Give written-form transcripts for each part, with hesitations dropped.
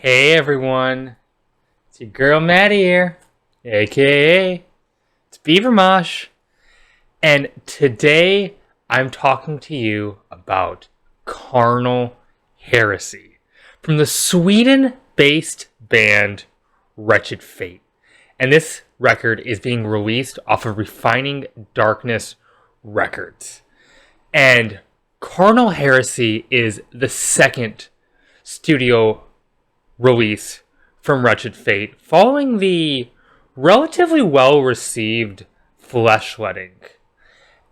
Hey everyone, it's your girl Maddie here, aka it's Beaver Mosh, and today I'm talking to you about Carnal Heresy from the Sweden-based band Wretched Fate. And this record is being released off of Refining Darkness Records. And Carnal Heresy is the second studio release from Wretched Fate, following the relatively well-received Fleshletting.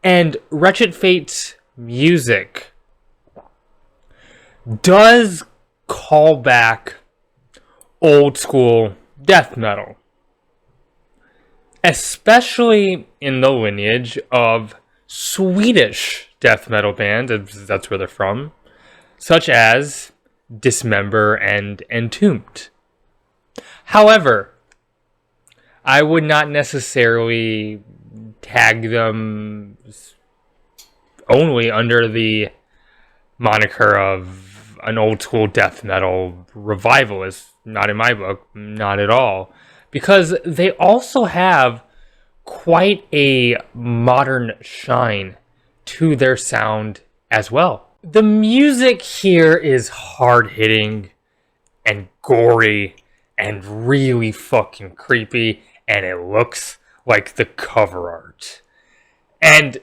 And Wretched Fate's music does call back old school death metal, especially in the lineage of Swedish death metal bands, that's where they're from, such as Dismember and Entombed. However, I would not necessarily tag them only under the moniker of an old school death metal revivalist. Not in my book, not at all. Because they also have quite a modern shine to their sound as well. The music here is hard-hitting and gory and really fucking creepy, and it looks like the cover art. And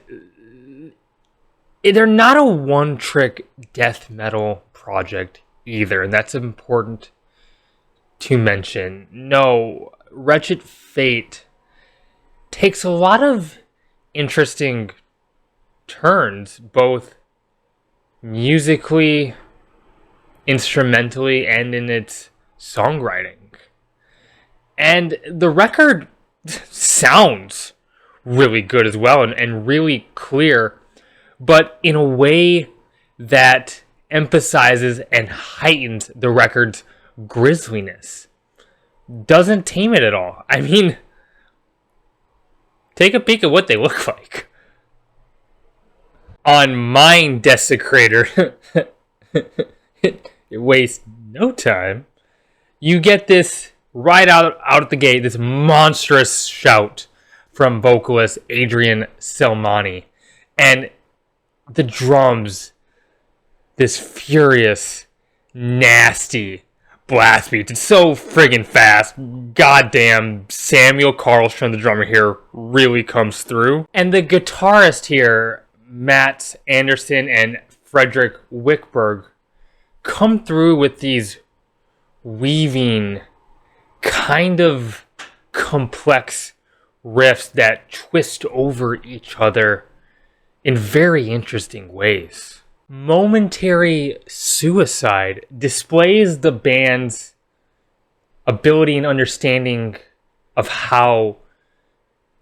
they're not a one-trick death metal project either, and that's important to mention. No, Wretched Fate takes a lot of interesting turns, both musically, instrumentally, and in its songwriting. And the record sounds really good as well, and really clear, but in a way that emphasizes and heightens the record's grisliness. Doesn't tame it at all. I mean, take a peek at what they look like. On Mind Desecrator, it wastes no time. You get this right out of the gate, this monstrous shout from vocalist Adrian Selmani. And the drums, this furious, nasty blast beat. It's so friggin' fast. Goddamn, Samuel Karlström, the drummer here, really comes through. And the guitarist here, Mats Anderson and Fredrik Wickberg, come through with these weaving, kind of complex riffs that twist over each other in very interesting ways. Momentary Suicide displays the band's ability and understanding of how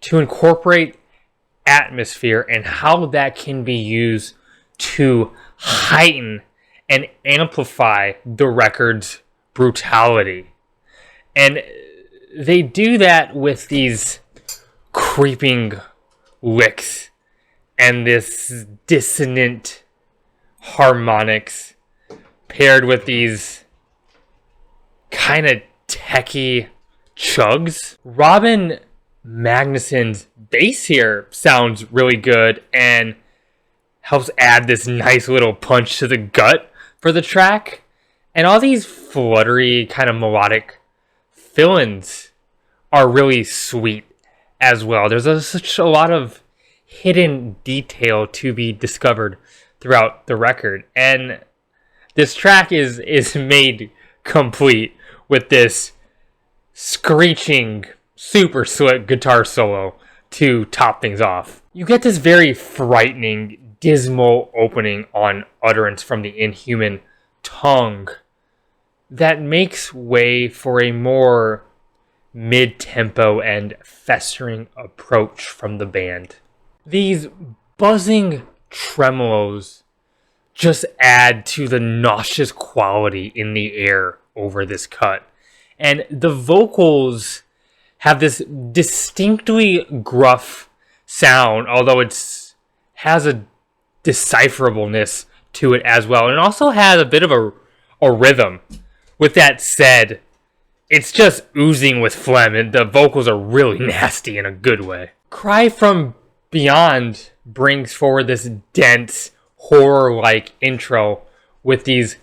to incorporate atmosphere and how that can be used to heighten and amplify the record's brutality. And they do that with these creeping licks and this dissonant harmonics paired with these kind of techie chugs. Robin Magnusson's bass here sounds really good and helps add this nice little punch to the gut for the track. And all these fluttery kind of melodic fill-ins are really sweet as well. There's such a lot of hidden detail to be discovered throughout the record. And this track is made complete with this screeching, super slick guitar solo to top things off. You get this very frightening, dismal opening on utterance from the Inhuman tongue that makes way for a more mid-tempo and festering approach from the band. These buzzing tremolos just add to the nauseous quality in the air over this cut. And the vocals have this distinctly gruff sound, although it has a decipherableness to it as well. And it also has a bit of a rhythm with that said, it's just oozing with phlegm, and the vocals are really nasty in a good way. Cry from Beyond brings forward this dense, horror-like intro with these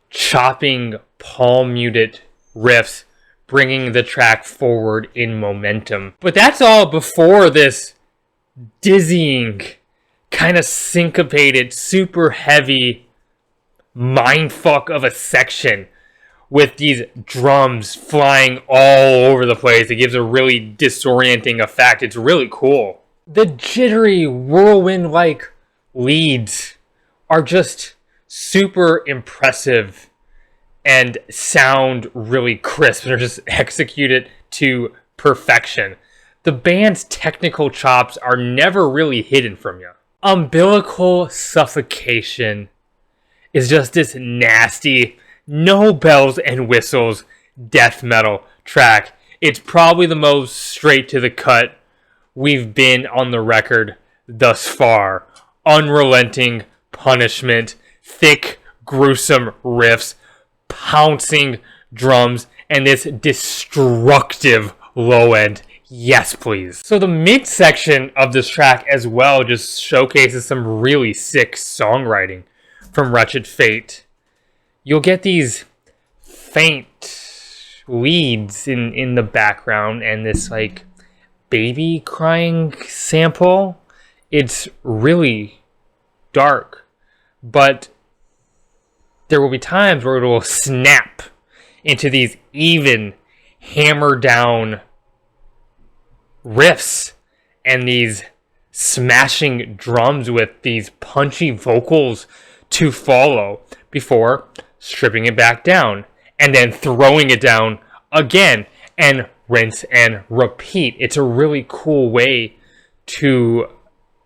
chopping, palm-muted riffs, bringing the track forward in momentum. But that's all before this dizzying, kind of syncopated, super heavy mindfuck of a section with these drums flying all over the place. It gives a really disorienting effect. It's really cool. The jittery, whirlwind-like leads are just super impressive and sound really crisp. They're just executed to perfection. The band's technical chops are never really hidden from you. Umbilical Suffocation is just this nasty, no bells and whistles death metal track. It's probably the most straight to the cut we've been on the record thus far. Unrelenting punishment, thick, gruesome riffs, pouncing drums, and this destructive low end. Yes, please. So the midsection of this track as well just showcases some really sick songwriting from Wretched Fate. You'll get these faint leads in the background and this like baby crying sample. It's really dark, but there will be times where it will snap into these even hammer down riffs and these smashing drums with these punchy vocals to follow before stripping it back down and then throwing it down again and rinse and repeat. It's a really cool way to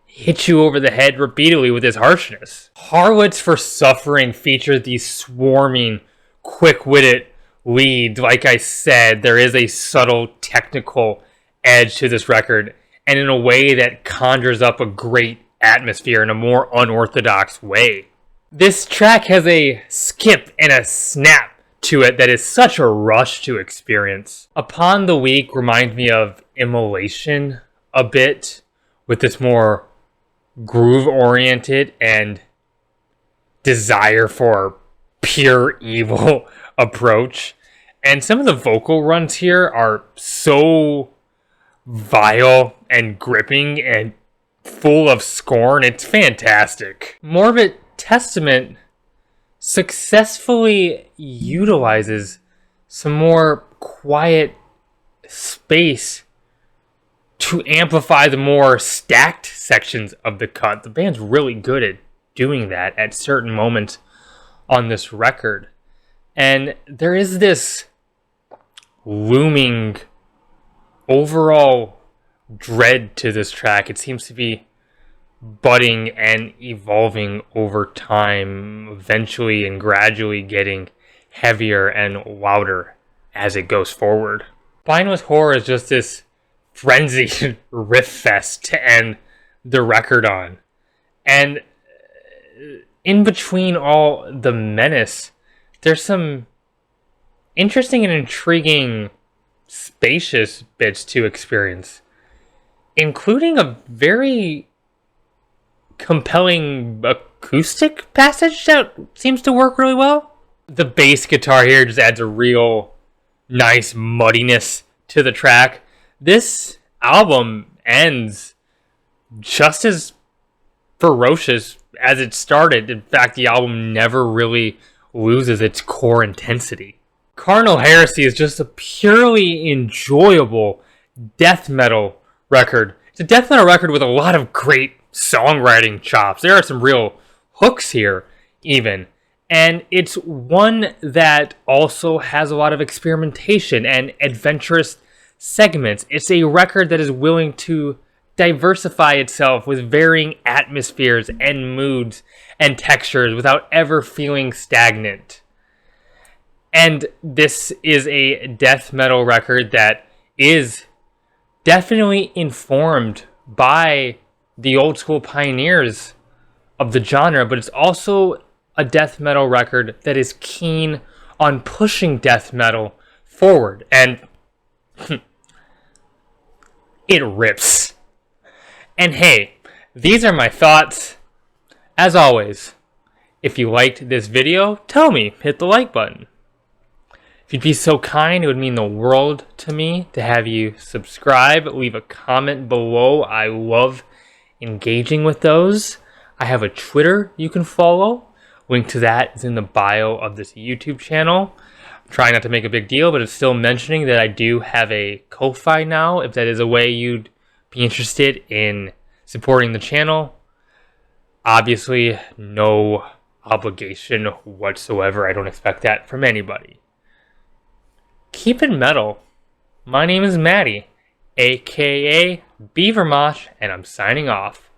hit you over the head repeatedly with this harshness. Harlots for Suffering features these swarming, quick-witted leads. Like I said, there is a subtle technical edge to this record, and in a way that conjures up a great atmosphere in a more unorthodox way. This track has a skip and a snap to it that is such a rush to experience. Upon the Weak reminds me of Immolation a bit, with this more groove-oriented and desire for pure evil approach. And some of the vocal runs here are so vile and gripping and full of scorn. It's fantastic. Morbid Testament successfully utilizes some more quiet space to amplify the more stacked sections of the cut. The band's really good at doing that at certain moments on this record. And there is this looming overall dread to this track. It seems to be budding and evolving over time, eventually and gradually getting heavier and louder as it goes forward. Spineless Horror is just this frenzied riff fest to end the record on. And in between all the menace, there's some interesting and intriguing spacious bits to experience, including a very compelling acoustic passage that seems to work really well. The bass guitar here just adds a real nice muddiness to the track. This album ends just as ferocious as it started. In fact, the album never really loses its core intensity. Carnal Heresy is just a purely enjoyable death metal record. It's a death metal record with a lot of great songwriting chops. There are some real hooks here, even. And it's one that also has a lot of experimentation and adventurous segments. It's a record that is willing to diversify itself with varying atmospheres and moods and textures without ever feeling stagnant. And this is a death metal record that is definitely informed by the old school pioneers of the genre, but it's also a death metal record that is keen on pushing death metal forward, and it rips. And hey, these are my thoughts. As always, if you liked this video, tell me, hit the like button. If you'd be so kind, it would mean the world to me to have you subscribe, leave a comment below. I love engaging with those. I have a Twitter you can follow. Link to that is in the bio of this YouTube channel. I'm trying not to make a big deal, but it's still mentioning that I do have a Ko-Fi now, if that is a way you'd be interested in supporting the channel. Obviously, no obligation whatsoever. I don't expect that from anybody. Keep it metal. My name is Maddie, aka Beavermosh, and I'm signing off.